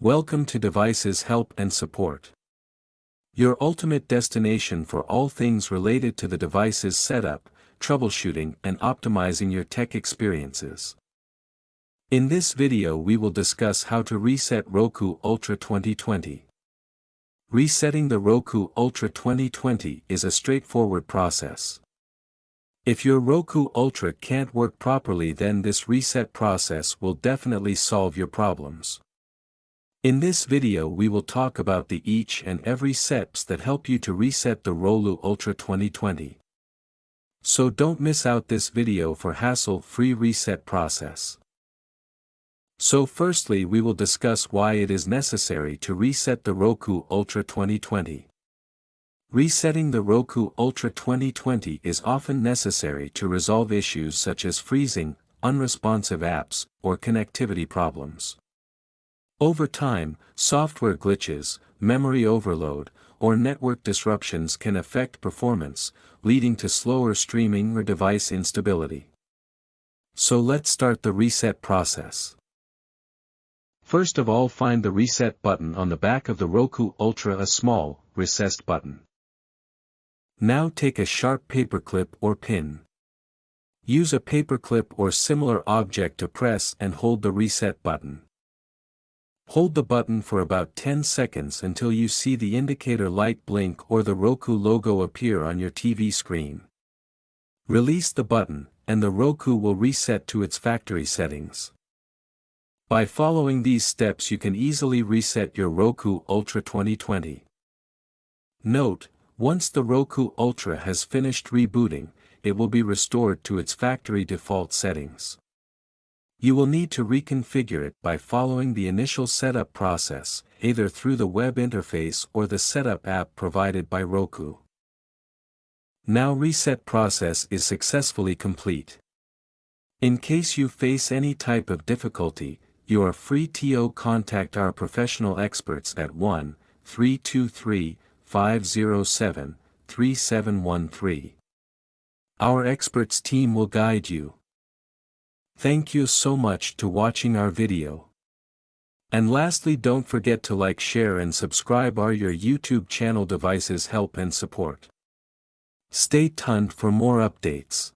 Welcome to Devices Help and Support, your ultimate destination for all things related to the device's setup, troubleshooting and optimizing your tech experiences. In this video we will discuss how to reset Roku Ultra 2020. Resetting the Roku Ultra 2020 is a straightforward process. If your Roku Ultra can't work properly, then this reset process will definitely solve your problems. In this video we will talk about the each and every steps that help you to reset the Roku Ultra 2020. So don't miss out this video for hassle-free reset process. So firstly we will discuss why it is necessary to reset the Roku Ultra 2020. Resetting the Roku Ultra 2020 is often necessary to resolve issues such as freezing, unresponsive apps, or connectivity problems. Over time, software glitches, memory overload, or network disruptions can affect performance, leading to slower streaming or device instability. So let's start the reset process. First of all, find the reset button on the back of the Roku Ultra, a small, recessed button. Now take a sharp paperclip or pin. Use a paperclip or similar object to press and hold the reset button. Hold the button for about 10 seconds until you see the indicator light blink or the Roku logo appear on your TV screen. Release the button, and the Roku will reset to its factory settings. By following these steps you can easily reset your Roku Ultra 2020. Note, once the Roku Ultra has finished rebooting, it will be restored to its factory default settings. You will need to reconfigure it by following the initial setup process, either through the web interface or the setup app provided by Roku. Now reset process is successfully complete. In case you face any type of difficulty, you are free to contact our professional experts at 1-323-507-3713. Our experts team will guide you. Thank you so much to watching our video. And lastly, don't forget to like, share and subscribe our your YouTube channel Devices Help and Support. Stay tuned for more updates.